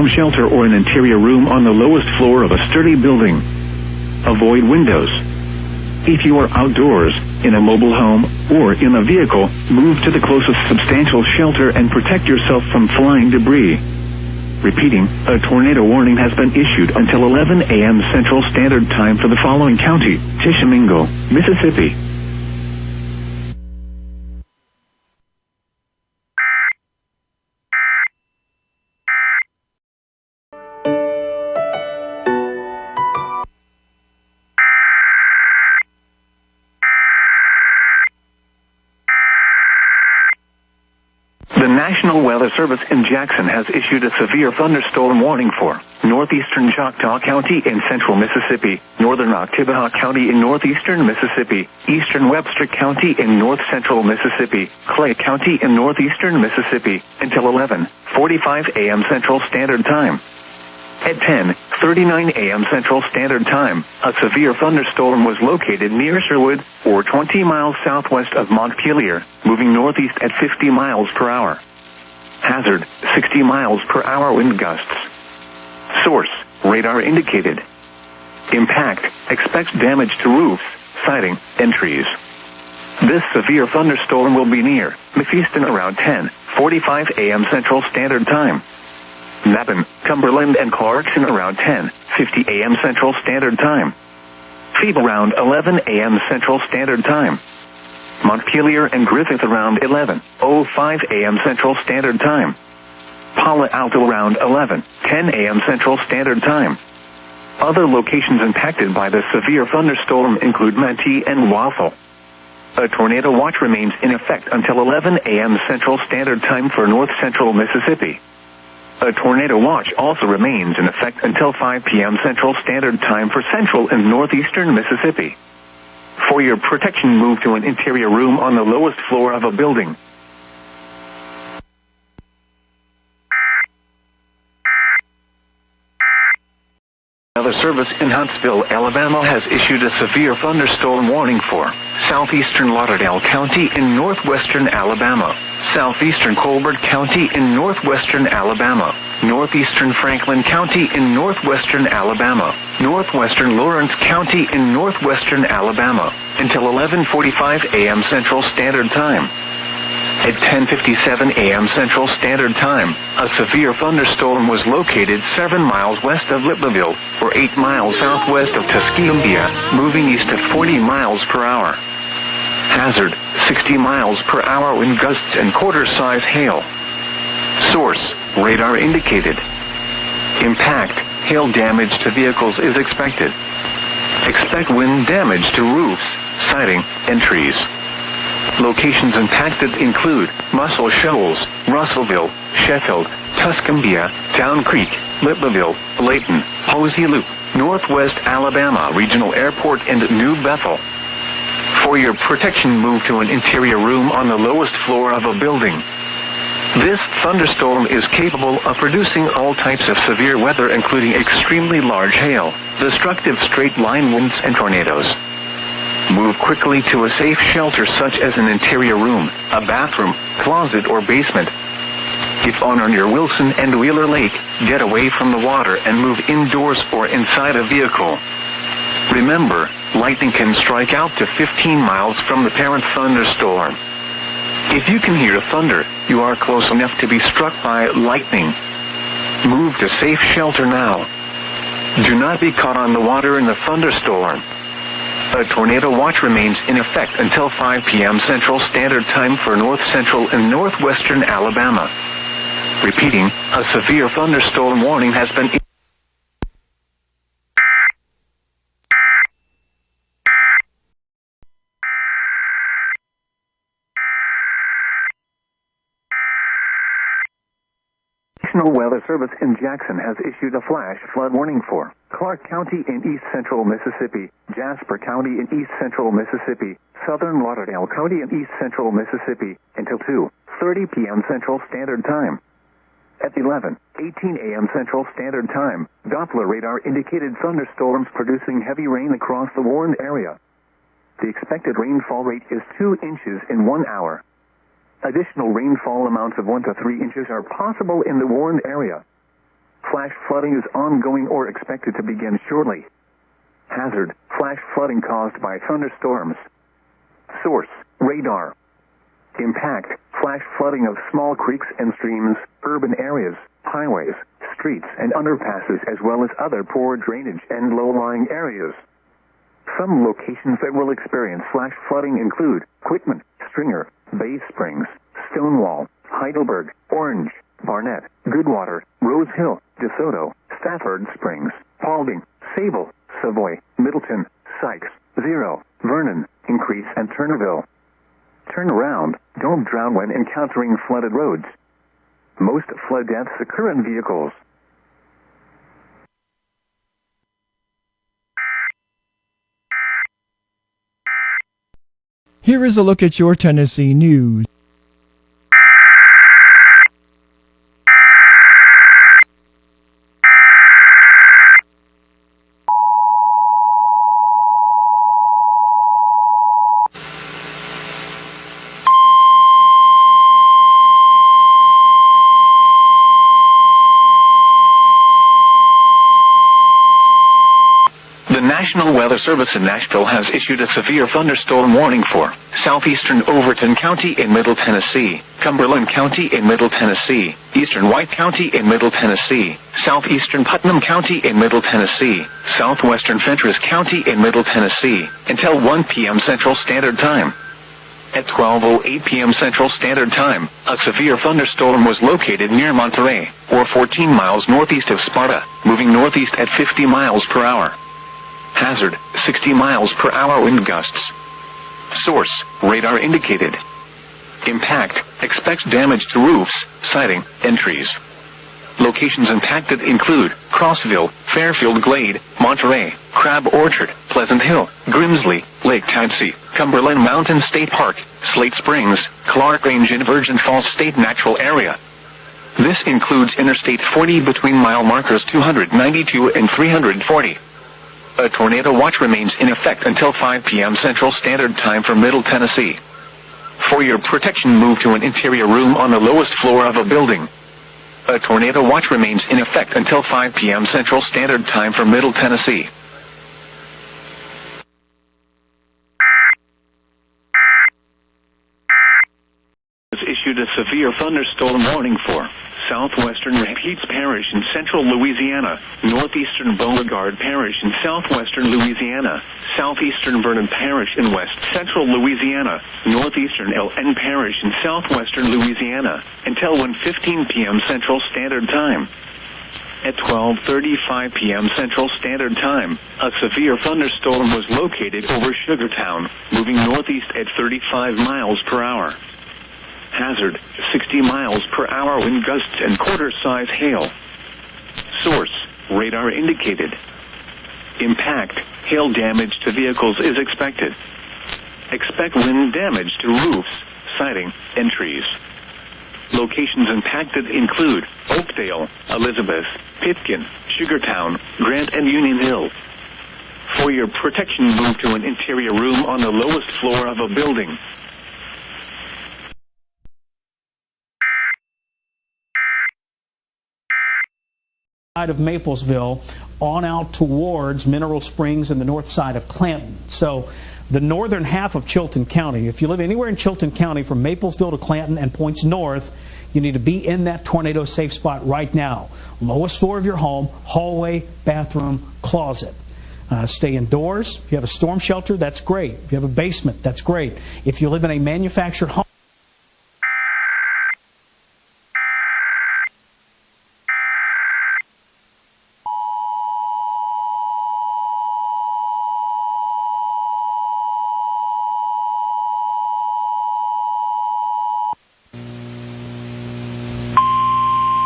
storm shelter or an interior room on the lowest floor of a sturdy building. Avoid windows. If you are outdoors, in a mobile home, or in a vehicle, move to the closest substantial shelter and protect yourself from flying debris. Repeating, a tornado warning has been issued until 11 a.m. Central Standard Time for the following county: Tishomingo, Mississippi. The National Weather Service in Jackson has issued a severe thunderstorm warning for northeastern Choctaw County in central Mississippi, northern Oktibbeha County in northeastern Mississippi, eastern Webster County in north-central Mississippi, Clay County in northeastern Mississippi, until 11:45 a.m. Central Standard Time. At 10:39 a.m. Central Standard Time, a severe thunderstorm was located near Sherwood, or 20 miles southwest of Montpelier, moving northeast at 50 miles per hour. Hazard, 60 miles per hour wind gusts. Source, radar indicated. Impact, expects damage to roofs, siding, and trees. This severe thunderstorm will be near Mephiston around 10:45 a.m. Central Standard Time. Nabin, Cumberland, and Clarkson around 10:50 a.m. Central Standard Time. Phoebe around 11 a.m. Central Standard Time. Montpelier and Griffith around 11:05 a.m. Central Standard Time. Palo Alto around 11:10 a.m. Central Standard Time. Other locations impacted by the severe thunderstorm include Manti and Waffle. A tornado watch remains in effect until 11 a.m. Central Standard Time for north-central Mississippi. A tornado watch also remains in effect until 5 p.m. Central Standard Time for central and northeastern Mississippi. For your protection, move to an interior room on the lowest floor of a building. The service in Huntsville, Alabama has issued a severe thunderstorm warning for southeastern Lauderdale County in northwestern Alabama, southeastern Colbert County in northwestern Alabama, northeastern Franklin County in northwestern Alabama, northwestern Lawrence County in northwestern Alabama, until 11:45 a.m. Central Standard Time. At 10:57 a.m. Central Standard Time, a severe thunderstorm was located 7 miles west of Libreville, or 8 miles southwest of Tuscumbia, moving east at 40 miles per hour. Hazard, 60 miles per hour wind gusts and quarter-size hail. Source, radar indicated. Impact, hail damage to vehicles is expected. Expect wind damage to roofs, siding, and trees. Locations impacted include Muscle Shoals, Russellville, Sheffield, Tuscumbia, Town Creek, Libreville, Layton, Posey Loop, Northwest Alabama Regional Airport, and New Bethel. For your protection, move to an interior room on the lowest floor of a building. This thunderstorm is capable of producing all types of severe weather, including extremely large hail, destructive straight-line winds, and tornadoes. Move quickly to a safe shelter such as an interior room, a bathroom, closet, or basement. If on or near Wilson and Wheeler Lake, get away from the water and move indoors or inside a vehicle. Remember, lightning can strike out to 15 miles from the parent thunderstorm. If you can hear thunder, you are close enough to be struck by lightning. Move to safe shelter now. Do not be caught on the water in the thunderstorm. A tornado watch remains in effect until 5 p.m. Central Standard Time for north-central and northwestern Alabama. Repeating, a severe thunderstorm warning has been issued. National Weather Service in Jackson has issued a flash flood warning for Clark County in east-central Mississippi, Jasper County in east-central Mississippi, southern Lauderdale County in east-central Mississippi, until 2:30 p.m. Central Standard Time. At 11:18 a.m. Central Standard Time, Doppler radar indicated thunderstorms producing heavy rain across the warned area. The expected rainfall rate is 2 inches in 1 hour. Additional rainfall amounts of 1 to 3 inches are possible in the warned area. Flash flooding is ongoing or expected to begin shortly. Hazard, flash flooding caused by thunderstorms. Source, radar. Impact, flash flooding of small creeks and streams, urban areas, highways, streets and underpasses, as well as other poor drainage and low-lying areas. Some locations that will experience flash flooding include Quitman, Stringer, Bay Springs, Stonewall, Heidelberg, Orange, Barnett, Goodwater, Rose Hill, DeSoto, Stafford Springs, Paulding, Sable, Savoy, Middleton, Sykes, Zero, Vernon, Increase, and Turnerville. Turn around, don't drown when encountering flooded roads. Most flood deaths occur in vehicles. Here is a look at your Tennessee news. The National Weather Service in Nashville has issued a severe thunderstorm warning for southeastern Overton County in Middle Tennessee, Cumberland County in Middle Tennessee, eastern White County in Middle Tennessee, southeastern Putnam County in Middle Tennessee, southwestern Fentress County in Middle Tennessee, until 1 p.m. Central Standard Time. At 12:08 p.m. Central Standard Time, a severe thunderstorm was located near Monterey, or 14 miles northeast of Sparta, moving northeast at 50 miles per hour. Hazard, 60 miles per hour wind gusts. Source, radar indicated. Impact, expects damage to roofs, siding, and trees. Locations impacted include Crossville, Fairfield Glade, Monterey, Crab Orchard, Pleasant Hill, Grimsley, Lake Tybee, Cumberland Mountain State Park, Slate Springs, Clark Range and Virgin Falls State Natural Area. This includes Interstate 40 between mile markers 292 and 340. A tornado watch remains in effect until 5 p.m. Central Standard Time for Middle Tennessee. For your protection, move to an interior room on the lowest floor of a building. A tornado watch remains in effect until 5 p.m. Central Standard Time for Middle Tennessee. Has issued a severe thunderstorm warning for southwestern Rapides Parish in central Louisiana, northeastern Beauregard Parish in southwestern Louisiana, southeastern Vernon Parish in west central Louisiana, northeastern LN Parish in southwestern Louisiana, until 1:15 p.m. Central Standard Time. At 12:35 p.m. Central Standard Time, a severe thunderstorm was located over Sugartown, moving northeast at 35 miles per hour. Hazard, 60 miles per hour wind gusts and quarter-size hail. Source, radar indicated. Impact, hail damage to vehicles is expected. Expect wind damage to roofs, siding, and trees. Locations impacted include Oakdale, Elizabeth, Pitkin, Sugartown, Grant, and Union Hill. For your protection, move to an interior room on the lowest floor of a building. Of Maplesville on out towards Mineral Springs and the north side of Clanton. So the northern half of Chilton County, if you live anywhere in Chilton County from Maplesville to Clanton and points north, you need to be in that tornado safe spot right now. Lowest floor of your home, hallway, bathroom, closet. Stay indoors. If you have a storm shelter, that's great. If you have a basement, that's great. If you live in a manufactured home,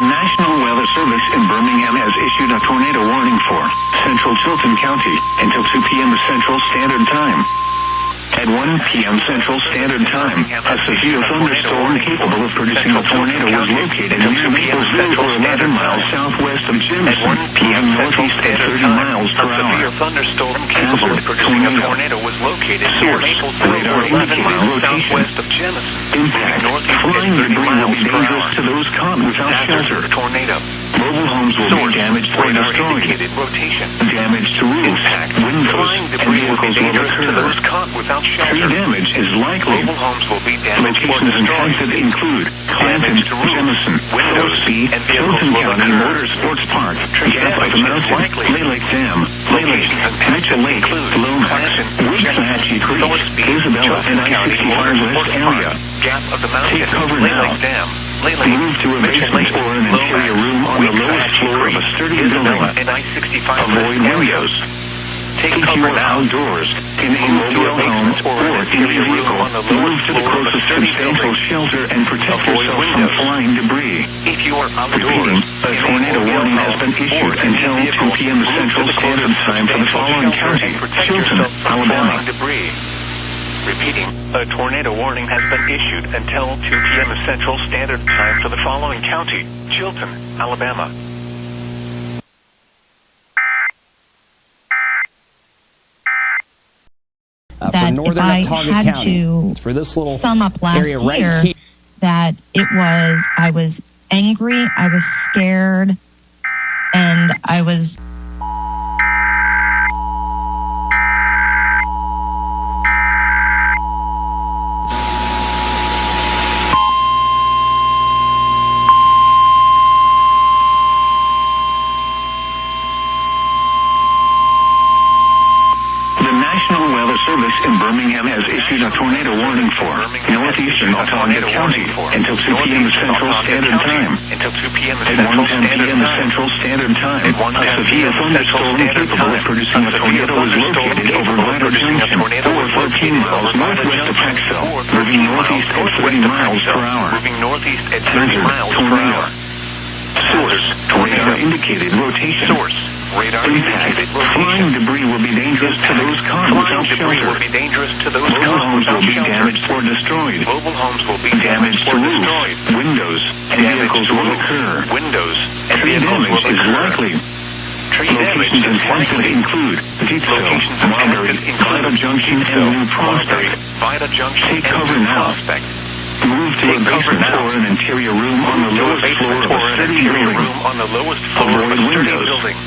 National Weather Service in Birmingham has issued a tornado warning for central Chilton County until 2 p.m. Central Standard Time. At 1 p.m. Central Standard Time, a severe thunderstorm capable of producing a tornado was located near Maplesville, or 11 miles southwest of Jimson, moving northeast at 30 miles per hour. Hazard, producing a tornado. tornado was located near Source, Maplesville, radar 11 indicated miles rotation. southwest of Jemison. Impact, Northeast at flying 30 debris will miles be per dangerous hour. to those caught without shelter. Hazard, tornado. Mobile homes will Source, be damaged or radar destroyed. indicated rotation. Damage to roofs, Impact, windows, flying and debris will be vehicles will dangerous to occur. those caught without Tree shelter. damage is likely. Mobile homes will be damaged or Locations destroyed. impacted include Clanton, Damage to roofs, Jemison, windows, Fort Bee, and vehicles Chilton will County occur. Motor Sports Park, Tree Gap of damage the is Mountain, likely. Clay Lake Dam, Clay Lake, Locations impacted Mitchell Lake, include Lomax, Clanton, Waxahachie Creek, Thorsby, Isabella, Chilton and County Motor I-65 Sports West Park, area. Gap of the Mountain, Take cover Clay now. Lake Dam, Clay Lake, Move to a Mitchell basement Lake, or an interior Lomax, room on the lowest Waxahachie floor of a Creek, sturdy Isabella, building. and I-65 Avoid West area. windows. Take If cover you are now. outdoors, in a Move to mobile a home basement or or an in a interior room vehicle, on the move lowest to the floor of a closest sturdy substantial building. shelter and protect Avoid yourself from windows. flying debris. If you are outdoors, Repeating, a in tornado mobile warning has home been or issued in a until vehicle, 2 p.m. move to Central the Standard closest Time for the substantial following shelter county: and protect Chilton, yourself from Alabama. flying debris. Repeating, a tornado warning has been issued until 2 p.m. Central Standard Time for the following county: Chilton, Alabama. That if I had to for this little sum up last area right year, here. that I was angry, I was scared, and I was The National Weather Service in Birmingham has issued a tornado warning for northeastern Otauga County until 2 p.m. Central Standard Time. Until 2 p.m. At Central 1:10 Standard p.m. Time. Central Standard Time, At a 1:10 severe p.m. thunderstorm Standard capable of Time. producing a A severe tornado is thunderstorm located over capable of Ladder producing a Junction, tornado or is 14 located miles over Ladder northwest of Junction, Paxville, or 14 moving miles northeast at northwest 30 of miles per Paxville, hour. moving northeast at 30 Hazard, miles per tornado. hour. Source, radar indicated rotation. Source, radar Impact, indicated flying rotation. debris will be dangerous to those caught Flying without debris shelter. will be dangerous to those Mobile caught homes will without be shelter. damaged or destroyed. Mobile homes will be Damage damaged to or roofs, destroyed. windows, and Damage vehicles to will roofs, occur. windows, and Tree vehicles damage will is occur. likely. Tree damage Locations is impacted likely. include Deepsville, Locations Marbury, impacted Vida include Junction, and Deepsville, New Marbury, Prospect. Vida Junction, Take and cover New now. Prospect. Move to a Take cover basement now. or an interior room on the To a lowest floor basement of a or an sturdy interior building. room on the lowest floor of a Avoid sturdy windows. building.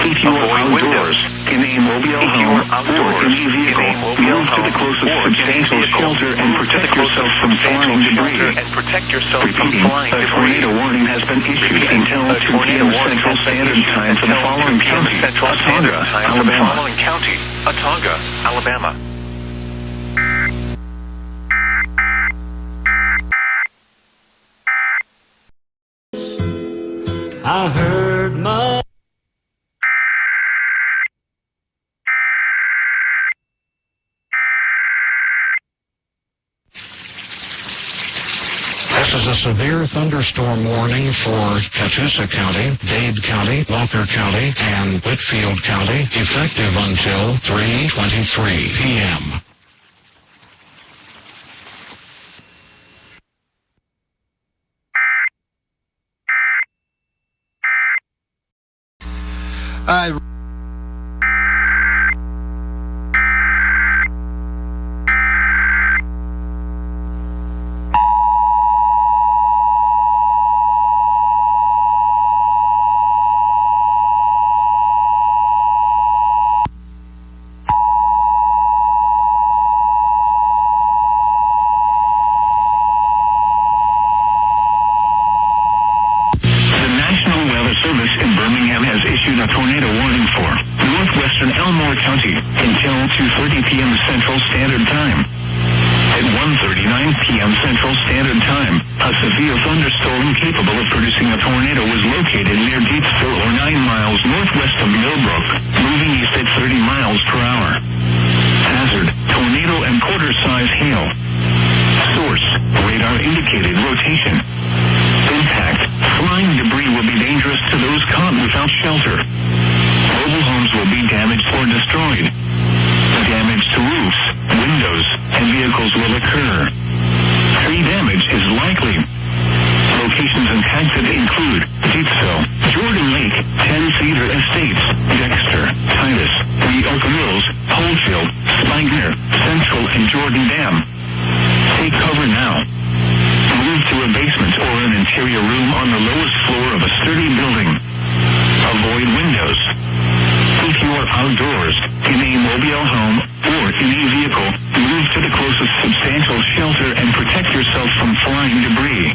If you are Avoid outdoors, windows. in a mobile If you home are outdoors, or in a vehicle, in a mobile move to the home closest or in a substantial vehicle, shelter and move to protect the closest yourself from substantial flying shelter debris. and protect yourself from Repeating, flying a debris. tornado warning has been issued Repeating, until a 2 tornado p.m. warning Central has been Standard issued Time for the until following 2 p.m. county: Central Standard Otauga, Time for the Alabama. following county: Otauga, Alabama. I heard my This is a severe thunderstorm warning for Catoosa County, Dade County, Walker County, and Whitfield County, effective until 3:23 p.m. The National Weather Service in Birmingham has issued a tornado warning for northwestern Elmore County until 2:30 p.m. Central Standard Time. At 1:39 p.m. Central Standard Time, a severe thunderstorm capable of producing a tornado was located near Deepsville or 9 miles northwest of Millbrook, moving east at 30 miles per hour. Hazard, tornado and quarter-size hail. Source, radar indicated rotation. Impact, flying debris will be dangerous to those caught without shelter. Mobile homes will be damaged or destroyed. Damage to roofs, windows, and vehicles will occur. Tree damage is likely. Locations impacted include Deepsville, Jordan Lake, outdoors, in a mobile home, or in a vehicle, move to the closest substantial shelter and protect yourself from flying debris.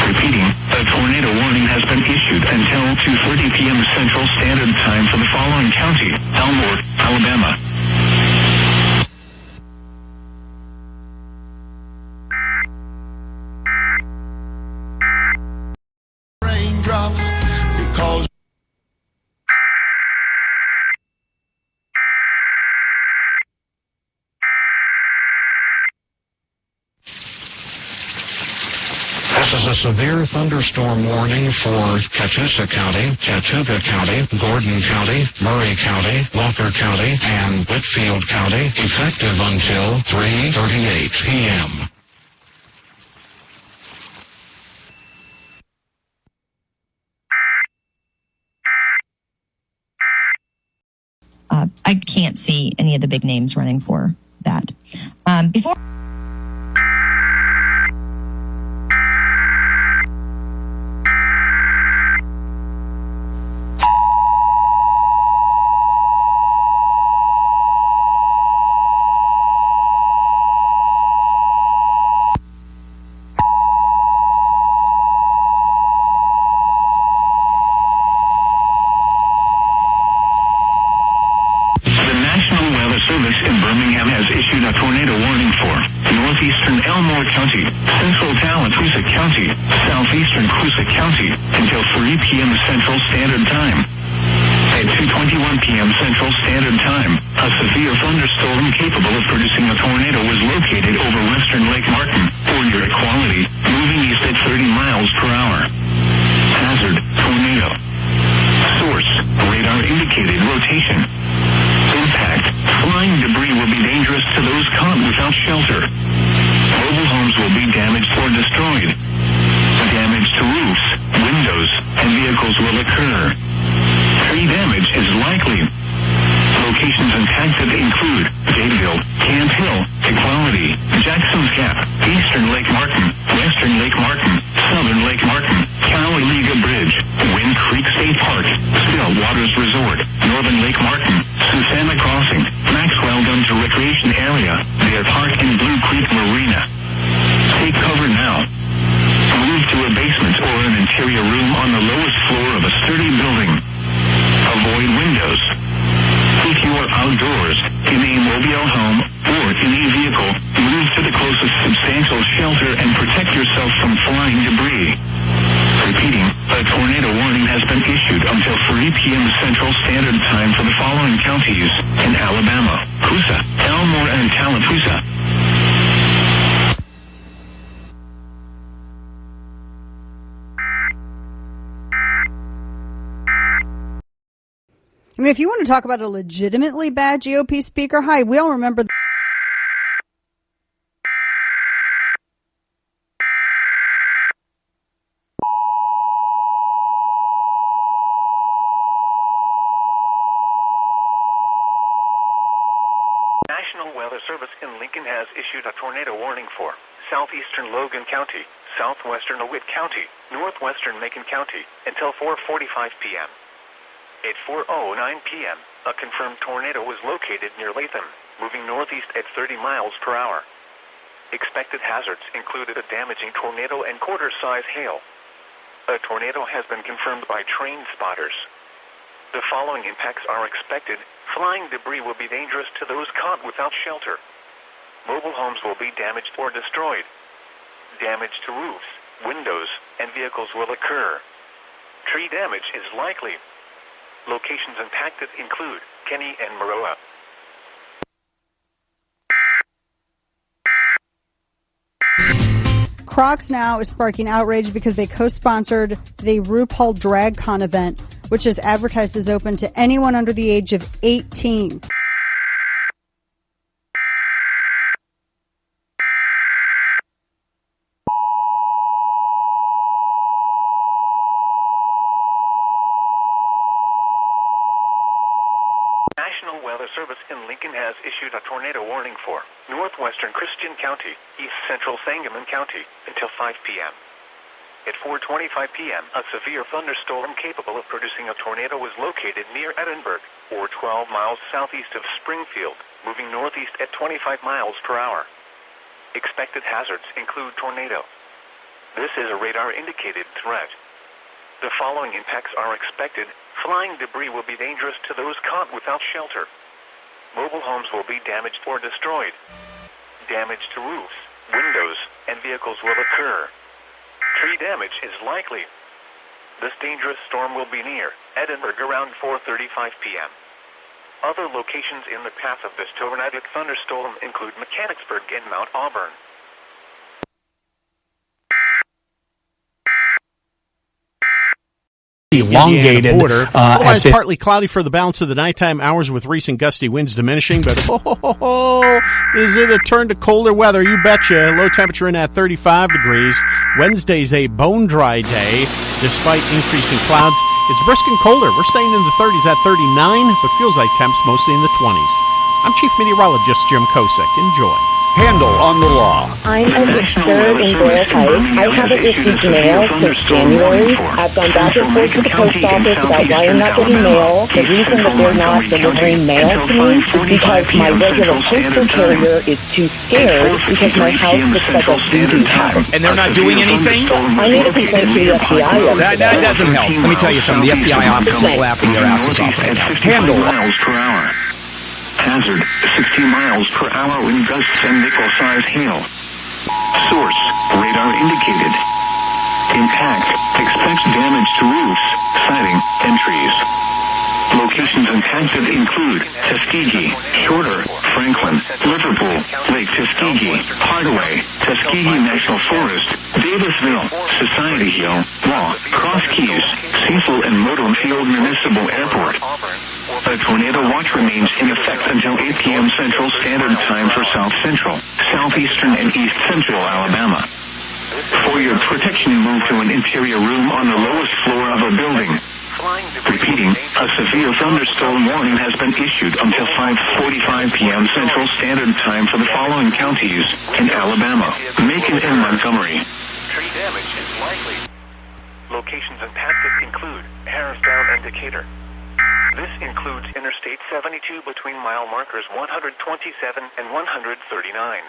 Repeating, a tornado warning has been issued until 2:30 p.m. Central Standard Time for the following county: Elmore, Alabama. Raindrops because This is a severe thunderstorm warning for Catoosa County, Chattooga County, Gordon County, Murray County, Walker County, and Whitfield County, effective until 3:38 p.m. I can't see any of the big names running for that. Before. County, Central Tallapoosa County, Southeastern Coosa County, until 3 p.m. Central Standard Time. At 2:21 p.m. Central Standard Time, a severe thunderstorm capable of producing a tornado was located over western Lake Martin, or near Equality, moving east at 30 miles per hour. Hazard, tornado. Source, radar indicated rotation. Impact, flying debris will be dangerous to those caught without shelter. Mobile homes will be damaged or destroyed. Damage to roofs, windows, and vehicles will occur. Tree damage is likely. Locations impacted include Dadeville, Camp Hill, Equality, Jackson's Gap, Eastern Lake Martin, Western Lake Martin, Southern Lake Martin, Cowaliga Bridge, Wind Creek State Park, Still Waters Resort, Northern Lake Martin, Susana Crossing, Maxwell Gunter Recreation Area, Bear Park, and Blue Creek Marina. Take cover now. Move to a basement or an interior room on the lowest floor of a sturdy building. Avoid windows. If you are outdoors, in a mobile home, or in a vehicle, move to the closest substantial shelter and protect yourself from flying debris. Repeating, a tornado warning has been issued until 3 p.m. Central Standard Time for the following counties in Alabama: Coosa, Elmore, and Tallapoosa. I mean, if you want to talk about a legitimately bad GOP speaker, hi, we all remember. National Weather Service in Lincoln has issued a tornado warning for southeastern Logan County, southwestern DeWitt County, northwestern Macon County until 4:45 p.m. At 4:09 p.m., a confirmed tornado was located near Latham, moving northeast at 30 miles per hour. Expected hazards included a damaging tornado and quarter-size hail. A tornado has been confirmed by train spotters. The following impacts are expected. Flying debris will be dangerous to those caught without shelter. Mobile homes will be damaged or destroyed. Damage to roofs, windows, and vehicles will occur. Tree damage is likely. Locations impacted include Kenny and Maroa. Crocs now is sparking outrage because they co-sponsored the RuPaul Drag Con event, which is advertised as open to anyone under the age of 18. National Weather Service in Lincoln has issued a tornado warning for northwestern Christian County, east central Sangamon County until 5 p.m. At 4:25 p.m., a severe thunderstorm capable of producing a tornado was located near Edinburgh, or 12 miles southeast of Springfield, moving northeast at 25 miles per hour. Expected hazards include tornado. This is a radar-indicated threat. The following impacts are expected. Flying debris will be dangerous to those caught without shelter. Mobile homes will be damaged or destroyed. Damage to roofs, windows, and vehicles will occur. Tree damage is likely. This dangerous storm will be near Edinburgh around 4:35 p.m. Other locations in the path of this tornadic thunderstorm include Mechanicsburg and Mount Auburn. Elongated border. Otherwise, partly cloudy for the balance of the nighttime hours with recent gusty winds diminishing, but is it a turn to colder weather? You betcha. Low temperature in at 35 degrees. Wednesday's a bone dry day, despite increasing clouds. It's brisk and colder. We're staying in the 30s at 39, but feels like temps mostly in the 20s. I'm Chief Meteorologist Jim Kosick. Enjoy. Handle on the law. I'm a registered in Doyle Heights. I haven't received mail since January. I've gone back and forth to the post office about why I'm not getting mail. The reason that they're not delivering mail to me is because my regular postal carrier is too scared because my house looks like a voodoo house. And they're not doing anything? I made a complaint to the FBI. That doesn't help. Let me tell you something. The FBI office is laughing their asses off right now. Handle miles per hour. Hazard, 60 miles per hour wind gusts and nickel-sized hail. Source, radar indicated. Impact, expect damage to roofs, siding, and trees. Locations impacted include Tuskegee, Shorter, Franklin, Liverpool, Lake Tuskegee, Hardaway, Tuskegee National Forest, Davisville, Society Hill, Law, Cross Keys, Cecil and Moton Field Municipal Airport. A tornado watch remains in effect until 8 p.m. Central Standard Time for South Central, Southeastern, and East Central Alabama. For your protection, move to an interior room on the lowest floor of a building. Repeating, a severe thunderstorm warning has been issued until 5:45 p.m. Central Standard Time for the following counties in Alabama: Macon and Montgomery. Tree damage is likely. Locations impacted include Harristown and Decatur. This includes Interstate 72 between mile markers 127 and 139.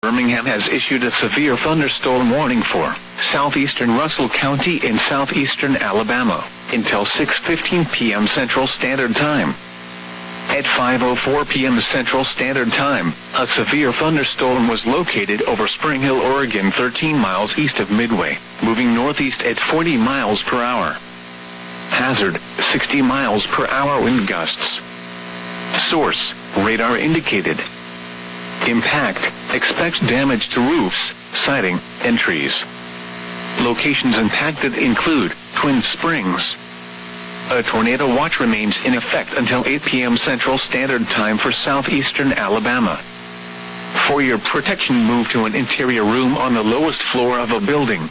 Birmingham has issued a severe thunderstorm warning for southeastern Russell County in southeastern Alabama until 6:15 p.m. Central Standard Time. At 5:04 p.m. Central Standard Time, a severe thunderstorm was located over Spring Hill, Oregon, 13 miles east of Midway, moving northeast at 40 miles per hour. Hazard, 60 miles per hour wind gusts. Source, radar indicated. Impact, expect damage to roofs, siding, and trees. Locations impacted include Twin Springs. A tornado watch remains in effect until 8 p.m. Central Standard Time for southeastern Alabama. For your protection, move to an interior room on the lowest floor of a building.